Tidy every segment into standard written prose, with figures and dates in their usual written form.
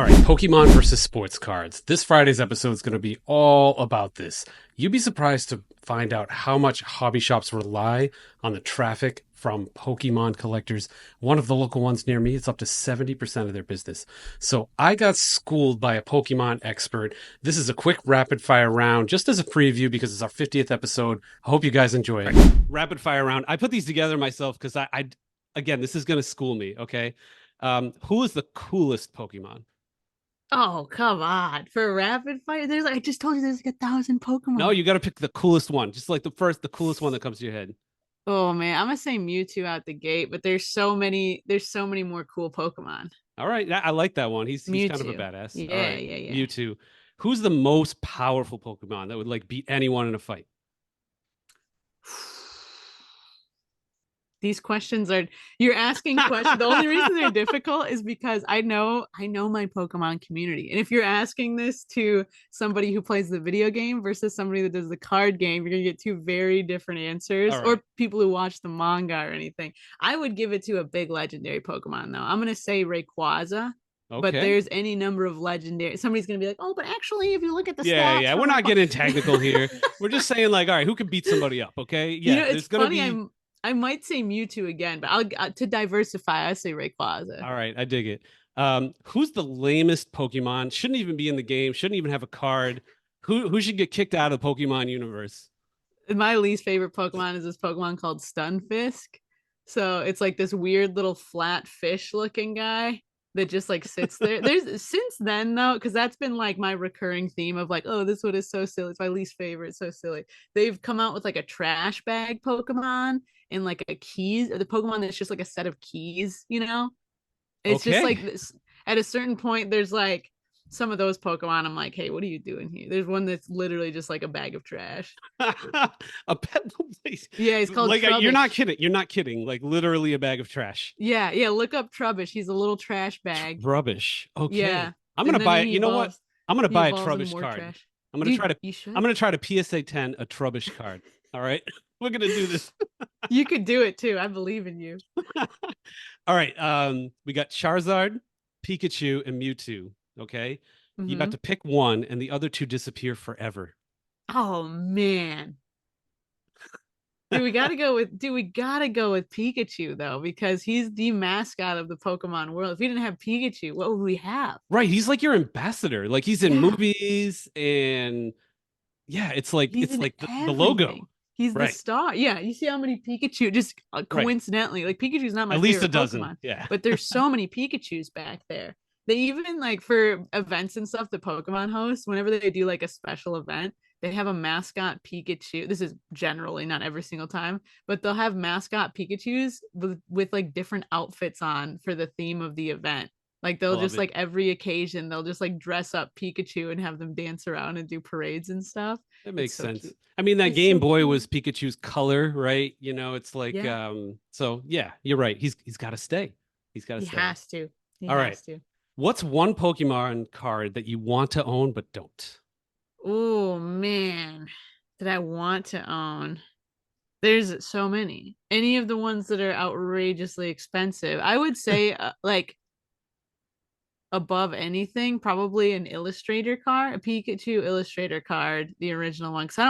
All right, Pokemon versus sports cards. This Friday's episode is going to be all about this. You'd be surprised to find out how much hobby shops rely on the traffic from Pokemon collectors. One of the local ones near me, it's up to 70% of their business. So I got schooled by a Pokemon expert. This is a quick rapid fire round, just as a preview because it's our 50th episode. I hope you guys enjoy it. Rapid fire round. I put these together myself because again, this is going to school me, okay? Who is the coolest Pokemon? Oh, come on. For rapid fire, I just told you there's like 1,000 No, Pokemon. you got to pick the coolest one. Just like the coolest one that comes to your head. Oh man, I'm gonna say Mewtwo out the gate, but there's so many more cool Pokemon. All right, I like that one. He's kind of a Mewtwo. badass. All Yeah, right, yeah, yeah. Mewtwo. Who's the most powerful Pokemon that would like beat anyone in a fight? These questions are you're asking questions. The only reason they're difficult is because I know my Pokemon community. And if you're asking this to somebody who plays the video game versus somebody that does the card game, you're gonna get two very different answers, All right. or people who watch the manga or anything. I would give it to a big legendary Pokemon though. I'm gonna say Rayquaza. But Okay. there's any number of legendary. Somebody's gonna be like, "Oh, but actually, if you look at the Yeah, stats yeah. for We're not Rayquaza," getting technical here. We're just saying like, all right, who can beat somebody up? Okay. Yeah, it's there's gonna funny. be. I might say Mewtwo again, but I'll to diversify. I say Rayquaza. All right, I dig it. Who's the lamest Pokemon? Shouldn't even be in the game. Shouldn't even have a card. Who should get kicked out of the Pokemon universe? My least favorite Pokemon is this Pokemon called Stunfisk. So it's like this weird little flat fish looking guy that just like sits there. There's since then though, because that's been like my recurring theme of like, oh, this one is so silly. It's my least favorite. It's so silly. They've come out with like a trash bag Pokemon and like a keys, the Pokemon that's just like a set of keys, you know? It's just Okay. like this at a certain point, there's like some of those Pokemon. I'm like, hey, what are you doing here? There's one that's literally just like a bag of trash. A pet place. Yeah, he's called Like you're not Trubbish. kidding. You're not kidding. Like literally a bag of trash. Yeah, yeah. Look up Trubbish. He's a little trash bag. Rubbish. Okay. Yeah, I'm gonna and then buy it. You know what? I'm gonna he buy a evolves into Trubbish more card. trash. I'm gonna try Dude, to you I'm should. gonna try to PSA 10 a Trubbish card. All right. We're gonna do this. You could do it too. I believe in you. All right. We got Charizard, Pikachu, and Mewtwo. Okay. You got Hmm. to pick one, and the other two disappear forever. Oh man. Do we gotta go with Pikachu though, because he's the mascot of the Pokemon world. If we didn't have Pikachu, what would we have? Right. He's like your ambassador. Like he's in Yeah, movies and yeah, it's like he's it's in like the logo. everything. He's the Right. star. Yeah, you see how many Pikachu just Right. coincidentally, like Pikachu's not my At least a favorite dozen. Pokemon, Yeah. but there's so many Pikachus back there. They even like for events and stuff, the Pokemon hosts, whenever they do like a special event, they have a mascot Pikachu. This is generally not every single time, but they'll have mascot Pikachus with like different outfits on for the theme of the event. Like they'll Love just it. like every occasion they'll just like dress up Pikachu and have them dance around and do parades and stuff. That It's makes so sense. cute. I mean, that It's Game so Boy cute. was Pikachu's color, right? You know, it's like Yeah, so yeah, you're right. He's got to stay. He's got to he stay. has to. He All right. has to. What's one Pokemon card that you want to own but don't? Oh man, that I want to own. There's so many. Any of the ones that are outrageously expensive. I would say like above anything, probably an Illustrator card, a Pikachu Illustrator card, the original one. Because I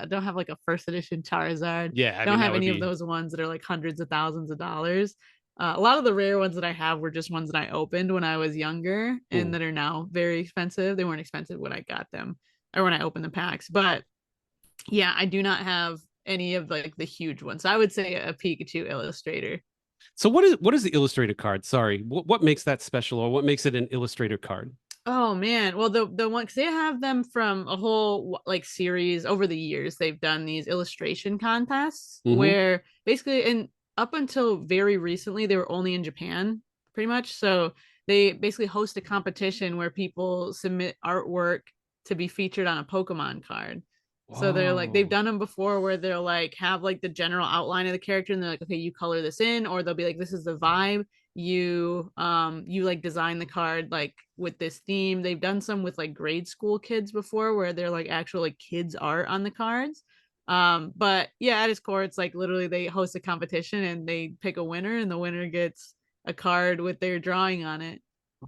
don't have like a first edition Charizard. Yeah, I Don't mean that have would any of be those ones that are like hundreds of thousands of dollars. A lot of the rare ones that I have were just ones that I opened when I was younger and ooh. that are now very expensive. They weren't expensive when I got them or when I opened the packs, but yeah, I do not have any of like the huge ones. So I would say a Pikachu Illustrator. So what is the Illustrator card? Sorry, what makes that special, or what makes it an Illustrator card? Oh man, well the one because they have them from a whole like series over the years. They've done these illustration contests Mm-hmm. where basically, and up until very recently, they were only in Japan, pretty much. So they basically host a competition where people submit artwork to be featured on a Pokemon card. So they're like they've Oh, done them before where they'll like have like the general outline of the character and they're like, okay, you color this in, or they'll be like, this is the vibe. You like design the card like with this theme. They've done some with like grade school kids before where they're like actual like kids art on the cards. But yeah, at its core, it's like literally they host a competition and they pick a winner, and the winner gets a card with their drawing on it.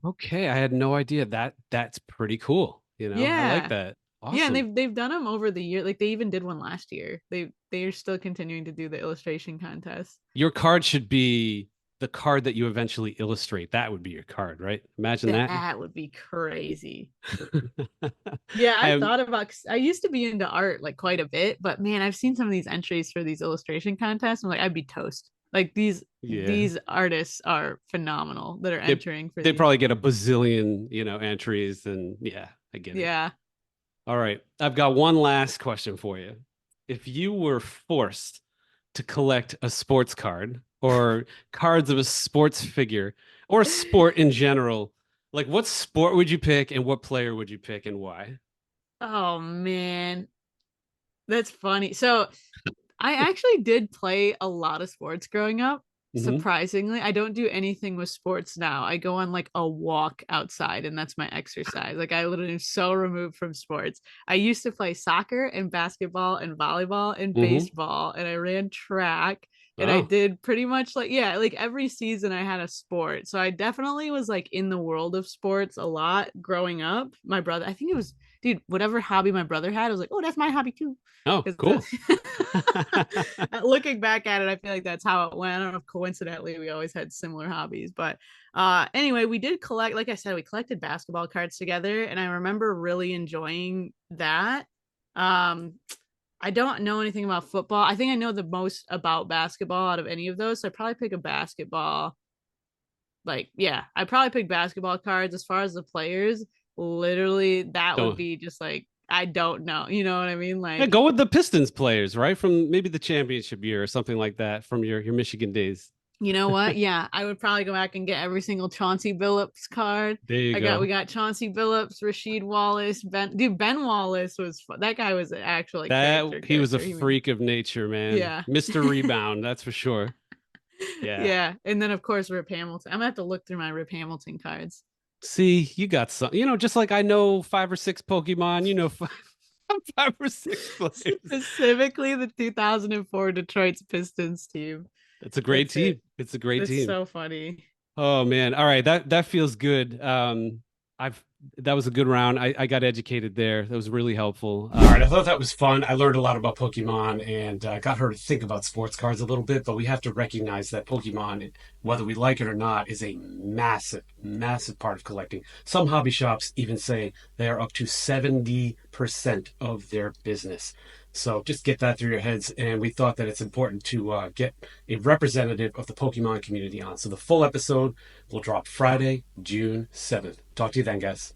Okay, I had no idea that that's pretty cool. I like Yeah. that. Yeah, and Awesome. they've done them over the year. Like they even did one last year. They're still continuing to do the illustration contest. Your card should be the card that you eventually illustrate. That would be your card, right? Imagine that. That would be crazy. Yeah, I I've am, thought about 'cause I used to be into art like quite a bit, but man, I've seen some of these entries for these illustration contests. I'm like, I'd be toast. Like yeah. these artists are phenomenal that are They entering for they these. probably get a bazillion, entries, and yeah, I get it. Yeah. All right. I've got one last question for you. If you were forced to collect a sports card or cards of a sports figure or a sport in general, like what sport would you pick and what player would you pick and why? Oh man, that's funny. So I actually did play a lot of sports growing up. Hmm. Surprisingly, I don't do anything with sports now. I go on like a walk outside and that's my exercise. Like I literally am so removed from sports. I used to play soccer and basketball and volleyball and Hmm. baseball and I ran track and I Oh, did pretty much like yeah, like every season I had a sport. So I definitely was like in the world of sports a lot growing up. My brother, I think it was dude, whatever hobby my brother had, I was like, "Oh, that's my hobby too." oh, Because cool. looking back at it, I feel like that's how it went. I don't know if coincidentally we always had similar hobbies, but anyway, we did collect, like I said, we collected basketball cards together, and I remember really enjoying that. Um, I don't know anything about football. I think I know the most about basketball out of any of those. So I probably pick a basketball. Like, yeah, I probably pick basketball cards. As far as the players, literally, that would Don't be just like I don't know. You know what I mean? Yeah, Like go with the Pistons players, right? From maybe the championship year or something like that from your Michigan days. you know what? Yeah, I would probably go back and get every single Chauncey Billups card. There you We go. got Chauncey Billups, Rasheed Wallace, Ben Wallace was that guy was an actual like That he was a character. He made freak of nature, man. yeah. Mr. Rebound, that's for sure. Yeah. Yeah. And then of course Rip Hamilton. I'm gonna have to look through my Rip Hamilton cards. See, you got some, just like I know 5 or 6 Pokemon, five or six players. Specifically the 2004 Detroit Pistons team. It's a great That's it. team. It's a great That's team. so funny. Oh man. All right. That feels good. I've that was a good round. I got educated there. That was really helpful. All right, I thought that was fun. I learned a lot about Pokemon and got her to think about sports cards a little bit. But we have to recognize that Pokemon, whether we like it or not, is a massive, massive part of collecting. Some hobby shops even say they are up to 70% of their business. So just get that through your heads. And we thought that it's important to get a representative of the Pokemon community on. So the full episode will drop Friday, June 7th. Talk to you then, guys.